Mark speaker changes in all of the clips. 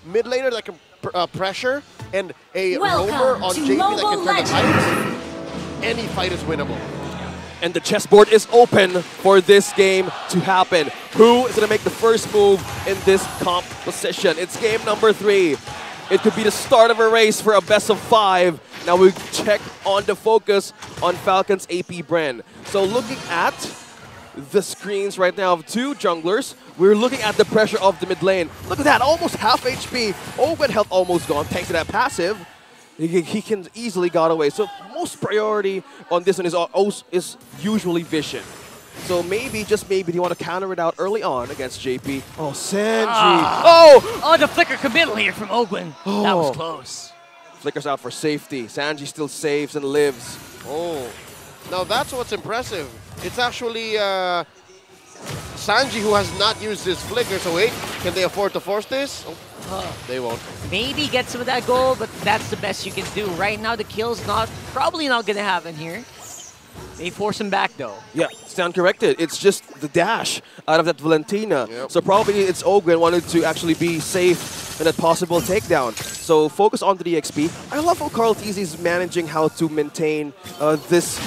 Speaker 1: mid laner that can pressure and a roamer on JP that can turn the pipes, any fight is winnable.
Speaker 2: And the chessboard is open for this game to happen. Who is going to make the first move in this composition? It's game number 3. It could be the start of a race for a best of 5. Now we check on the focus on Falcons AP BREN. So looking at the screens right now of 2 junglers, we're looking at the pressure of the mid lane. Look at that, almost half HP. Open health almost gone thanks to that passive. He can easily got away. So most priority on this one is usually vision. So maybe, just maybe, they want to counter it out early on against JP. Oh, Sanji.
Speaker 3: Oh, the flicker committal here from Ogwin. That was close.
Speaker 2: Flickers out for safety. Sanji still saves and lives.
Speaker 1: Oh, now that's what's impressive. It's actually Sanji who has not used his flicker. So wait, can they afford to force this? Oh, they won't.
Speaker 3: Maybe get some of that gold, but that's the best you can do. Right now, the kill's probably not going to happen here. They force him back, though.
Speaker 2: Yeah, stand corrected. It's just the dash out of that Valentina.
Speaker 1: Yep.
Speaker 2: So probably it's Ogwin wanted to actually be safe in that possible takedown. So focus on the XP. I love how Carl TZ is managing how to maintain this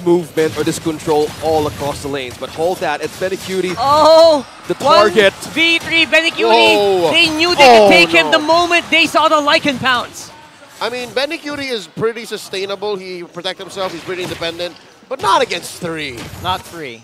Speaker 2: movement or this control all across the lanes. But hold that, it's Benecutie.
Speaker 3: Oh!
Speaker 2: The target.
Speaker 3: 1v3 Benecutie. They knew they could take him the moment they saw the Lycan pounce.
Speaker 1: I mean, Benecutie is pretty sustainable. He protects himself. He's pretty independent. But not against 3.
Speaker 3: Not 3.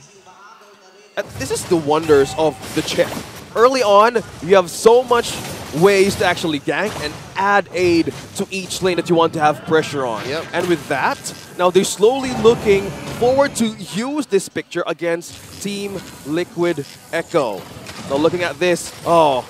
Speaker 2: This is the wonders of the chip. Early on, you have so much ways to actually gank and add aid to each lane that you want to have pressure on.
Speaker 1: Yep.
Speaker 2: And with that, now they're slowly looking forward to use this picture against Team Liquid Echo. Now looking at this, oh,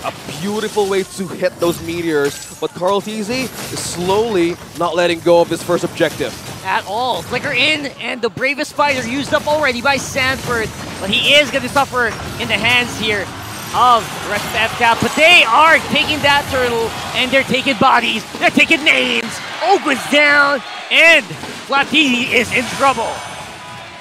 Speaker 2: a beautiful way to hit those meteors. But Carl TZ is slowly not letting go of this first objective.
Speaker 3: At all. Flicker in, and the bravest fighter used up already by Sanford. But he is going to suffer in the hands here of the rest of the FCAP. But they are taking that turtle, and they're taking bodies. They're taking names. Ogwin's down, and Flaptz is in trouble.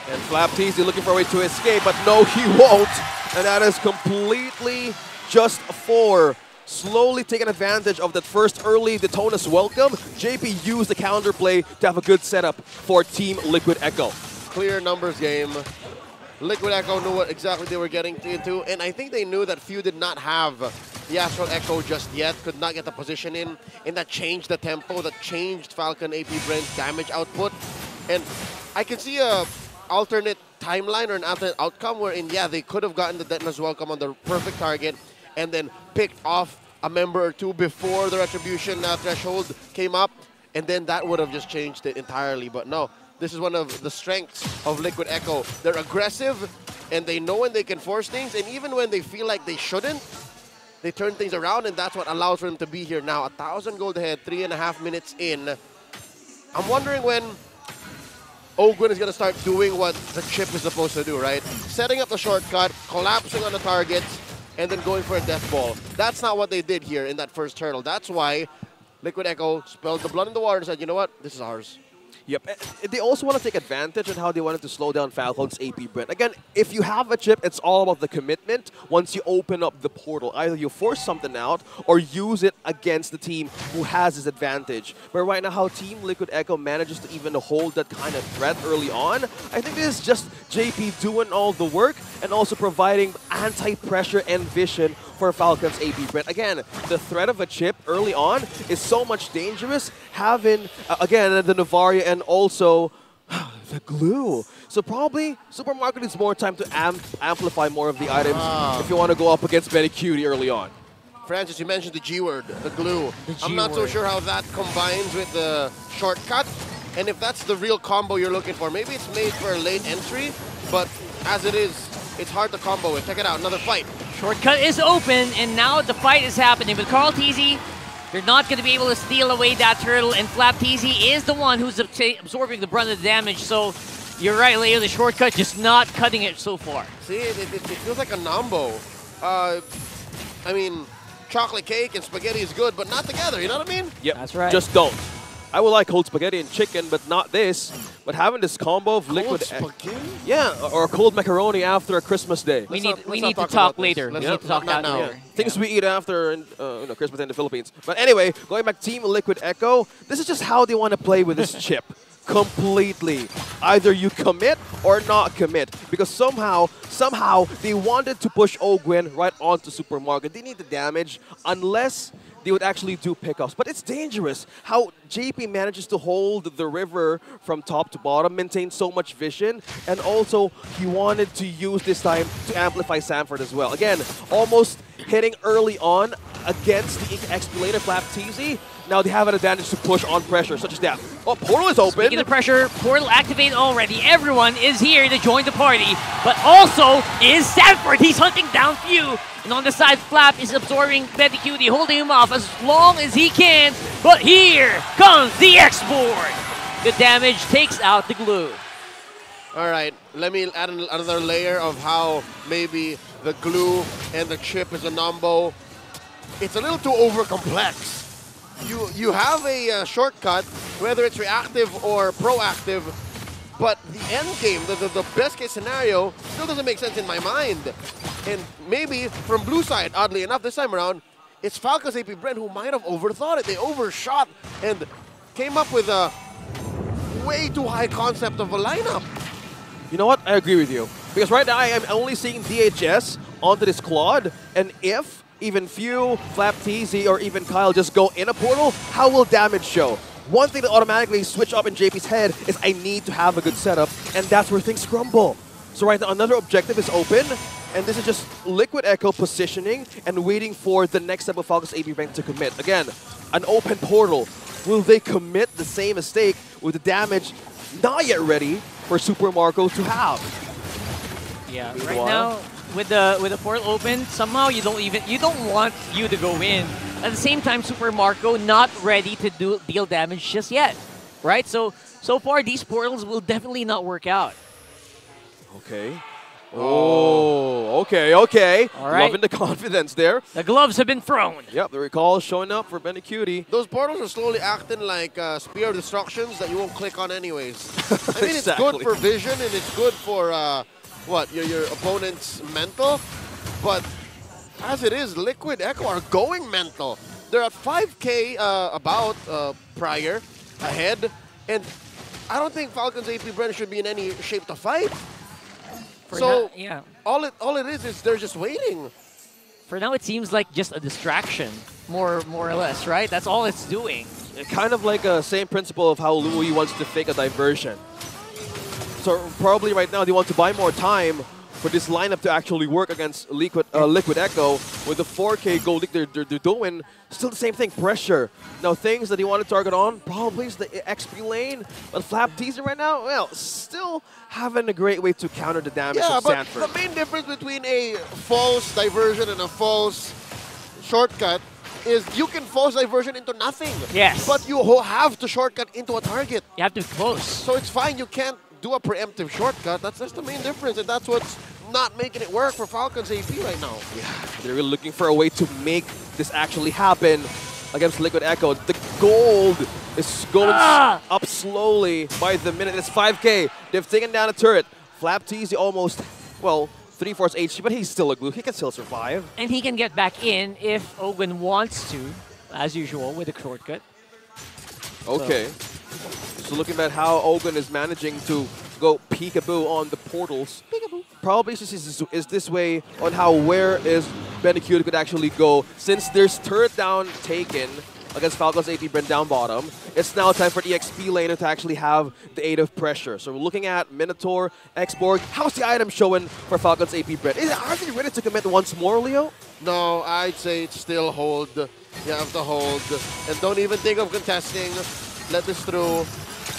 Speaker 2: And Flaptz looking for a way to escape, but no, he won't. And that is completely just 4. Slowly taking advantage of that first early Detona's welcome. JP used the counterplay to have a good setup for Team Liquid Echo.
Speaker 1: Clear numbers game. Liquid Echo knew what exactly they were getting into, and I think they knew that Few did not have the Astral Echo just yet, could not get the position in, and that changed the tempo, that changed Falcon AP BREN's damage output. And I can see a alternate timeline or an alternate outcome wherein, yeah, they could have gotten the Detona's welcome on the perfect target, and then picked off a member or 2 before the Retribution threshold came up, and then that would have just changed it entirely. But no, this is one of the strengths of Liquid Echo. They're aggressive, and they know when they can force things, and even when they feel like they shouldn't, they turn things around, and that's what allows for them to be here now. 1,000 gold ahead, 3.5 minutes in. I'm wondering when Ogwin is going to start doing what the chip is supposed to do, right? Setting up the shortcut, collapsing on the targets, and then going for a death ball. That's not what they did here in that first turtle. That's why Liquid Echo spilled the blood in the water and said, you know what, this is ours.
Speaker 2: Yep. They also want to take advantage of how they wanted to slow down Falcons AP BREN. Again, if you have a chip, it's all about the commitment once you open up the portal. Either you force something out or use it against the team who has this advantage. But right now, how Team Liquid Echo manages to even hold that kind of threat early on, I think this is just JP doing all the work and also providing anti-pressure and vision for Falcons AP BREN. Again, the threat of a chip early on is so much dangerous. Having, again, the Navaria and also the glue. So probably Supermarket needs more time to amplify more of the items if you want to go up against Benecutie early on.
Speaker 1: Francis, you mentioned the G word, the glue. I'm not so sure how that combines with the shortcut, and if that's the real combo you're looking for. Maybe it's made for a late entry, but as it is, it's hard to combo it. Check it out, another fight.
Speaker 3: Shortcut is open, and now the fight is happening. With Carl TZ, you're not going to be able to steal away that turtle, and Flaptz is the one who's absorbing the brunt of the damage. So you're right, Leo, the shortcut just not cutting it so far.
Speaker 1: See, it feels like a nombo. I mean, chocolate cake and spaghetti is good, but not together, you know what I mean?
Speaker 2: Yep,
Speaker 3: that's right.
Speaker 2: Just don't. I would like cold spaghetti and chicken, but not this. But having this combo of liquid...
Speaker 1: spaghetti?
Speaker 2: Yeah, or cold macaroni after a Christmas day.
Speaker 3: We need to
Speaker 1: talk
Speaker 3: talk
Speaker 1: about
Speaker 3: later.
Speaker 1: this.
Speaker 3: We need to talk
Speaker 1: not now.
Speaker 3: later.
Speaker 2: Things we eat after Christmas in the Philippines. But anyway, going back Team Liquid Echo, this is just how they want to play with this chip. Completely. Either you commit or not commit. Because somehow they wanted to push Ogwen right onto Super Market. They need the damage unless they would actually do pickups. But it's dangerous how JP manages to hold the river from top to bottom, maintain so much vision, and also he wanted to use this time to amplify Sanford as well. Again, almost hitting early on against the XP laner Flap TZ. Now they have an advantage to push on pressure, such as that. Oh, portal is open.
Speaker 3: Speaking of pressure, portal activated already. Everyone is here to join the party, but also is Sanford. He's hunting down Few. And on the side, Flap is absorbing Betty holding him off as long as he can. But here comes the export. The damage takes out the glue.
Speaker 1: All right, let me add another layer of how maybe the glue and the chip is a numbo. It's a little too over-complex. You have a shortcut, whether it's reactive or proactive, but the end game, the best case scenario, still doesn't make sense in my mind. And maybe from blue side, oddly enough, this time around, it's Falcons AP BREN who might have overthought it. They overshot and came up with a way too high concept of a lineup.
Speaker 2: You know what? I agree with you. Because right now I am only seeing DHS onto this Claude, and if even Few, Flap TZ, or even Kyle just go in a portal, how will damage show? One thing that automatically switch up in JP's head is I need to have a good setup, and that's where things crumble. So right now, another objective is open, and this is just Liquid Echo positioning and waiting for the next step of Falcons AP BREN to commit. Again, an open portal. Will they commit the same mistake with the damage not yet ready for Super Marco to have?
Speaker 3: Yeah,
Speaker 2: Meanwhile,
Speaker 3: right now with the portal open, somehow you don't want you to go in. At the same time, Super Marco not ready to deal damage just yet, right? So far these portals will definitely not work out.
Speaker 2: Okay. Oh, okay. All right. Loving the confidence there.
Speaker 3: The gloves have been thrown.
Speaker 2: Yep, the recall is showing up for Benny Cutie.
Speaker 1: Those portals are slowly acting like spear of destructions that you won't click on anyways. I mean,
Speaker 2: Exactly.
Speaker 1: It's good for vision and it's good for your opponent's mental, but as it is, Liquid Echo are going mental. They're at 5K prior, ahead, and I don't think Falcons AP BREN should be in any shape to fight. So
Speaker 3: yeah.
Speaker 1: all it is they're just waiting.
Speaker 3: For now, it seems like just a distraction, more or less, right? That's all it's doing.
Speaker 2: Kind of like the same principle of how Louis wants to fake a diversion. So probably right now they want to buy more time for this lineup to actually work against Liquid Echo. With the 4K gold league they're doing, still the same thing, pressure. Now things that he want to target on, probably is the XP lane. But Flap teasing right now, well, still having a great way to counter the damage of Sanford.
Speaker 1: But the main difference between a false diversion and a false shortcut is you can false diversion into nothing.
Speaker 3: Yes.
Speaker 1: But you have to shortcut into a target.
Speaker 3: You have to be close.
Speaker 1: So it's fine, you can't do a preemptive shortcut. That's the main difference, and that's what's not making it work for Falcons AP right now.
Speaker 2: Yeah, they're really looking for a way to make this actually happen against Liquid Echo. The gold is going up slowly by the minute. It's 5K. They've taken down a turret. Flap TZ almost, well, 3/4 HP, but he's still a glue. He can still survive.
Speaker 3: And he can get back in if Ogwen wants to, as usual, with a shortcut.
Speaker 2: Okay. So looking at how Ogwen is managing to go peekaboo on the portals. Peekaboo. Probably is this way on how where is Benecute could actually go. Since there's turret down taken against Falcons AP BREN down bottom, it's now time for the XP laner to actually have the aid of pressure. So we're looking at Minotaur, Xborg. How's the item showing for Falcons AP BREN? Are they ready to commit once more, Leo?
Speaker 1: No, I'd say it's still hold. You have to hold. And don't even think of contesting. Let this through.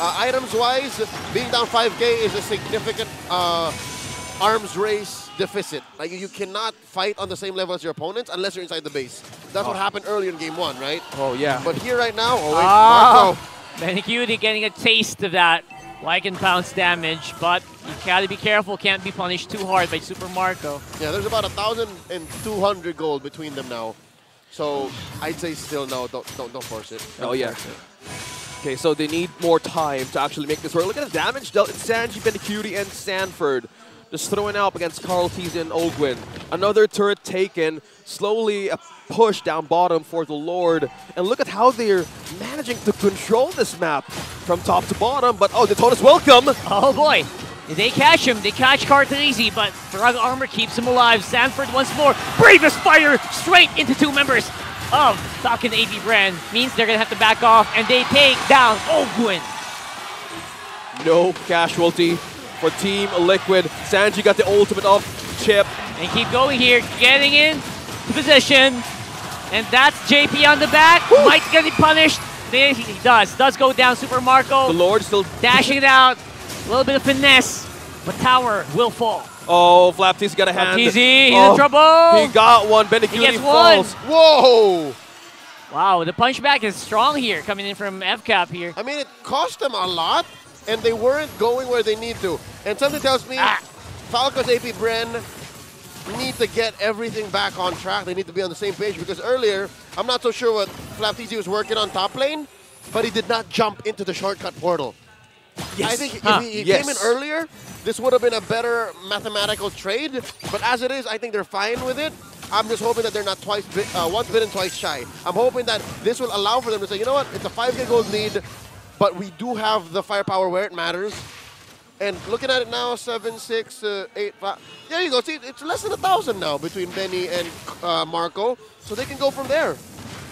Speaker 1: Items-wise, being down 5K is a significant arms race deficit. Like, you cannot fight on the same level as your opponents unless you're inside the base. That's what happened early in game 1, right?
Speaker 2: Oh, yeah.
Speaker 1: But here right now, Marco.
Speaker 3: Benecute getting a taste of that like and pounce damage, but you gotta be careful, can't be punished too hard by Super Marco.
Speaker 1: Yeah, there's about 1,200 gold between them now. So I'd say still no, don't force it.
Speaker 2: Oh, yeah. Okay, so they need more time to actually make this work. Look at the damage dealt. It's Sanji, Benecute, and Sanford. Just throwing out against Carl Teasy and Ogwin. Another turret taken. Slowly a push down bottom for the Lord. And look at how they're managing to control this map from top to bottom. But oh, Daytona's welcome.
Speaker 3: Oh boy. They catch him. They catch Cartesi, but Faraga Armor keeps him alive. Sanford once more. Bravest Fighter straight into two members of Falcon AP BREN. Means they're going to have to back off, and they take down Ogwin.
Speaker 2: No casualty for Team Liquid. Sanji got the ultimate off chip.
Speaker 3: And keep going here, getting in position. And that's JP on the back. Woo! Might get punished. He does go down. Super Marco.
Speaker 2: The Lord still
Speaker 3: dashing it out. A little bit of finesse, but tower will fall.
Speaker 2: Oh, Flapteasy got a hand.
Speaker 3: Flapteasy, he's in trouble.
Speaker 2: He got one. Benecute falls.
Speaker 1: Whoa!
Speaker 3: Wow, the punchback is strong here, coming in from FCAP here.
Speaker 1: I mean, it cost them a lot, and they weren't going where they need to. And something tells me Falcons AP BREN need to get everything back on track. They need to be on the same page, because earlier, I'm not so sure what Flapteasy was working on top lane, but he did not jump into the shortcut portal.
Speaker 2: Yes.
Speaker 1: I think if he came in earlier, this would have been a better mathematical trade. But as it is, I think they're fine with it. I'm just hoping that they're not once bitten, twice shy. I'm hoping that this will allow for them to say, you know what, it's a 5K gold lead, but we do have the firepower where it matters. And looking at it now, 7, 6, 8, 5. There you go. See, it's less than 1,000 now between Benny and Marco, so they can go from there.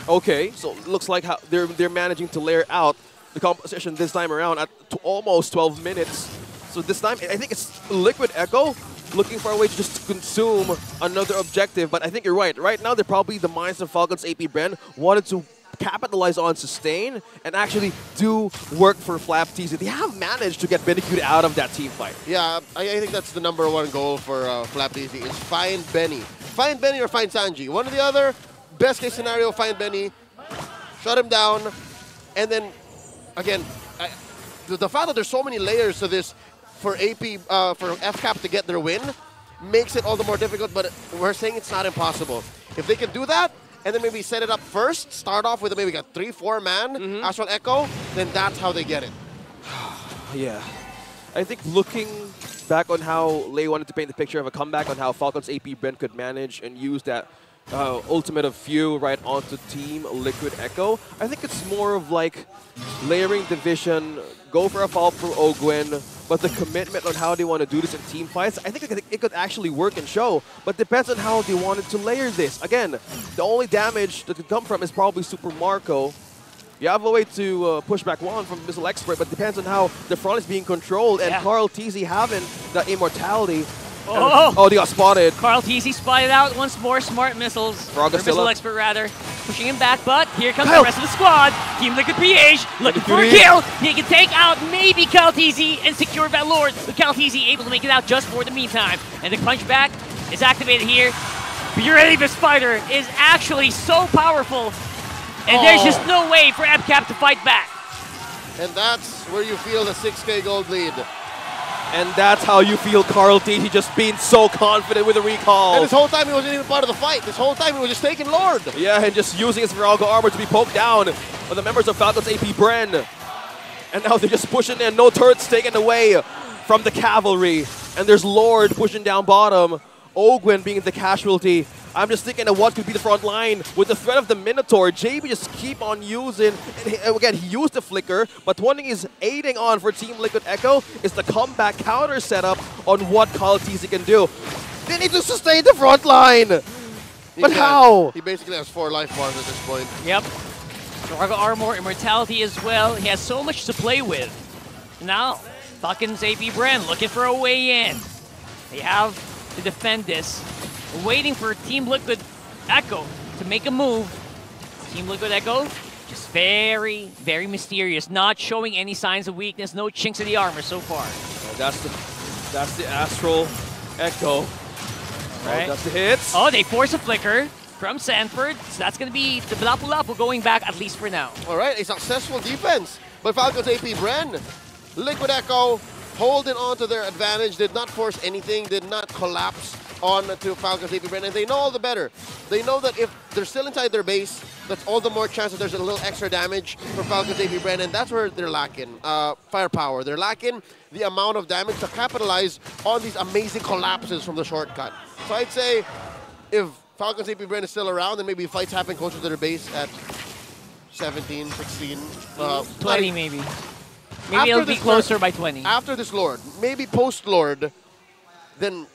Speaker 2: Okay, so it looks like how they're managing to layer out the composition this time around at almost 12 minutes. So this time, I think it's Liquid Echo looking for a way to just consume another objective. But I think you're right. Right now, they're probably the minds of Falcons AP BREN wanted to capitalize on sustain and actually do work for Flapteasy. They have managed to get Benecute out of that team fight.
Speaker 1: Yeah, I think that's the #1 goal for Flapteasy is find Benny. Find Benny or find Sanji. One or the other. Best case scenario, find Benny, shut him down, and then again, the fact that there's so many layers to this for FCAP to get their win makes it all the more difficult, but we're saying it's not impossible. If they can do that, and then maybe set it up first, start off with maybe a 3-4 man Astral Echo, then that's how they get it.
Speaker 2: Yeah. I think looking back on how Lei wanted to paint the picture of a comeback on how Falcons AP BREN could manage and use that ultimate of few right onto Team Liquid Echo. I think it's more of like layering division, go for a fall for Ogwin, but the commitment on how they want to do this in team fights, I think it could actually work and show, but depends on how they wanted to layer this. Again, the only damage that could come from is probably Super Marco. You have a way to push back one from Missile Expert, but depends on how the front is being controlled, and Carl Teasy having that immortality. Oh, they got spotted.
Speaker 3: Carl Teasy spotted out once more. Smart missiles. Or Missile Expert, rather. Pushing him back, but here comes the rest of the squad. Team Liquid PH looking for a kill. He can take out maybe Carl Teasy and secure that Lord. But Carl Teasy able to make it out just for the meantime. And the punchback is activated here. Bravest Fighter is actually so powerful. And there's just no way for FCAP to fight back.
Speaker 1: And that's where you feel the 6K gold lead.
Speaker 2: And that's how you feel Carl Teasy just being so confident with the recall.
Speaker 1: And this whole time he wasn't even part of the fight. This whole time he was just taking Lord.
Speaker 2: Yeah, and just using his Faraga armor to be poked down by the members of Falcons AP BREN. And now they're just pushing in. No turrets taken away from the cavalry. And there's Lord pushing down bottom. Ogwin being the casualty. I'm just thinking of what could be the front line with the threat of the Minotaur. JB just keep on using, and again, he used the flicker, but one thing he's aiding on for Team Liquid Echo is the comeback counter setup on what Carl Teasy can do. They need to sustain the front line! But how?
Speaker 1: He basically has 4 life bars at this point.
Speaker 3: Yep. Faraga armor, immortality as well. He has so much to play with. Now, Falcons AP BREN looking for a way in. They have to defend this. Waiting for Team Liquid Echo to make a move. Team Liquid Echo, just very, very mysterious. Not showing any signs of weakness. No chinks in the armor so far.
Speaker 2: That's the Astral Echo. Right. Oh, that's the hits.
Speaker 3: Oh, they force a flicker from Sanford. So that's going to be the Blapu-Lapu going back, at least for now.
Speaker 1: All right, a successful defense by Falcons AP BREN. Liquid Echo holding on to their advantage, did not force anything, did not collapse on to Falcons AP BREN, and they know all the better. They know that if they're still inside their base, that's all the more chance that there's a little extra damage for Falcons AP BREN, and that's where they're lacking firepower. They're lacking the amount of damage to capitalize on these amazing collapses from the shortcut. So I'd say if Falcons AP BREN is still around, then maybe fights happen closer to their base at 17, 16.
Speaker 3: 20 maybe. Maybe it'll be closer by 20.
Speaker 1: After this Lord, maybe post-Lord, then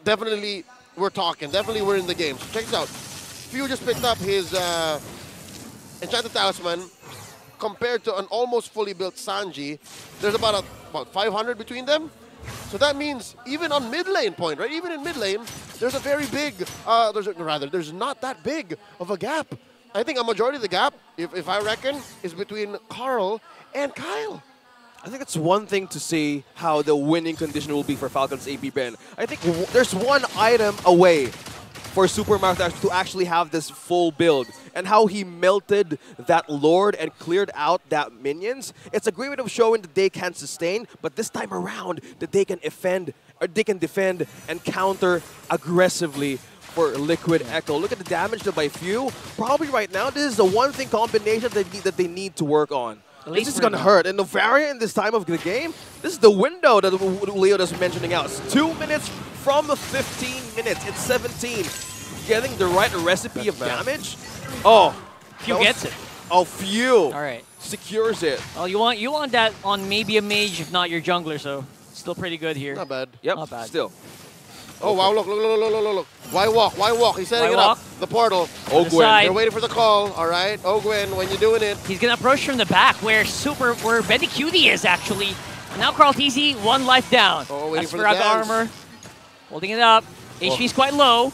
Speaker 1: definitely we're talking. Definitely we're in the game. So check this out. Few just picked up his Enchanted Talisman. Compared to an almost fully built Sanji, there's about 500 between them. So that means even on mid lane point, right? Even in mid lane, there's a very big, there's not that big of a gap. I think a majority of the gap, if I reckon, is between Carl and Kyle.
Speaker 2: I think it's one thing to see how the winning condition will be for Falcons AP BREN. I think there's one item away for Super Mario to actually have this full build. And how he melted that Lord and cleared out that minions. It's a great way of showing that they can sustain, but this time around that they can defend and counter aggressively for Liquid Echo. Look at the damage done by Few. Probably right now, this is the one thing combination that they need to work on. This is going to hurt. And Novaria in this time of the game, this is the window that Leo is mentioning out. It's 2 minutes from the 15 minutes. It's 17. Getting the right recipe of damage. Oh.
Speaker 3: Few gets it.
Speaker 2: Oh, Few.
Speaker 3: All right.
Speaker 2: Secures it.
Speaker 3: Well, you want that on maybe a mage, if not your jungler, so still pretty good here.
Speaker 1: Not bad.
Speaker 2: Yep,
Speaker 3: not bad.
Speaker 2: Still.
Speaker 1: Oh, wow, look. Why walk? Why walk? He's setting it up. The portal.
Speaker 2: Ogwyn.
Speaker 1: They're waiting for the call, all right? Ogwyn, when you're doing it.
Speaker 3: He's going to approach from the back where Benny Cutie is, actually. Now Carl TZ, 1 life down.
Speaker 1: Oh, waiting
Speaker 3: That's
Speaker 1: for the
Speaker 3: dance. Armor. Holding it up. HP's quite low.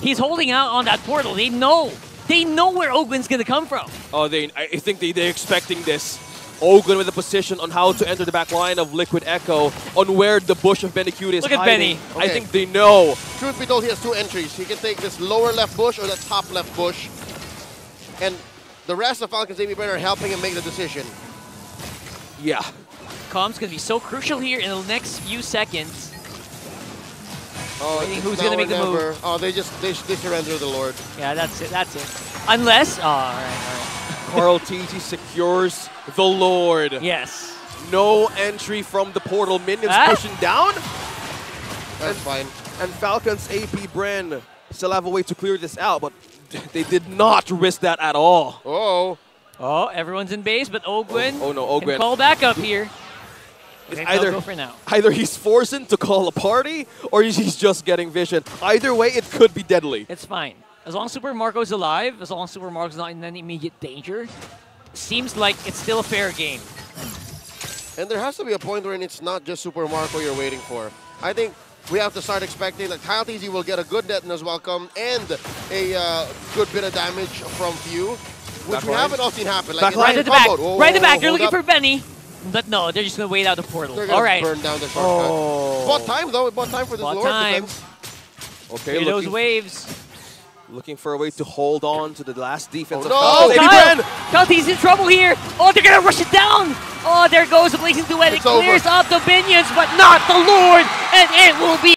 Speaker 3: He's holding out on that portal. They know. They know where Ogwyn's going to come from.
Speaker 2: Oh, I think they're expecting this. Ogwyn with a position on how to enter the back line of Liquid Echo, on where the bush of Benny Cutie is
Speaker 3: Look at
Speaker 2: hiding.
Speaker 3: Benny.
Speaker 2: Okay. I think they know.
Speaker 1: Truth be told, he has 2 entries. He can take this lower left bush or the top left bush. And the rest of Falcons AP BREN are helping him make the decision.
Speaker 2: Yeah.
Speaker 3: Comms going to be so crucial here in the next few seconds.
Speaker 1: Oh,
Speaker 3: who's going to make the move?
Speaker 1: Oh, they surrender the Lord.
Speaker 3: Yeah, that's it. Unless, all right.
Speaker 2: Carl TZ secures the Lord.
Speaker 3: Yes.
Speaker 2: No entry from the portal. Minions pushing down.
Speaker 1: That's fine.
Speaker 2: And Falcons AP BREN still have a way to clear this out, but they did not risk that at all.
Speaker 3: Oh, everyone's in base, but Ogwyn
Speaker 2: Ogwyn
Speaker 3: can call back up here.
Speaker 2: It's
Speaker 3: Either
Speaker 2: he's forcing to call a party, or he's just getting vision. Either way, it could be deadly.
Speaker 3: It's fine. As long as Super Marco's alive, as long as Super Marco's not in any immediate danger, seems like it's still a fair game.
Speaker 1: And there has to be a point where it's not just Super Marco you're waiting for. I think we have to start expecting that Kyle TZ will get a good Detona's welcome and a good bit of damage from Few, which we haven't all seen happen. Like
Speaker 3: right at the back. Right at the back. They're looking for Benny. But no, they're just going to wait out the portal.
Speaker 1: They're going to burn down the shortcut. Bought time, though. It bought time for this Lord defense.
Speaker 2: Okay,
Speaker 3: those waves.
Speaker 2: Looking for a way to hold on to the last defense of
Speaker 3: Kyle TZ's in trouble here. Oh, they're going to rush it down. Oh, there goes the Blazing Duet. It clears up the minions, but not the Lord. And it will be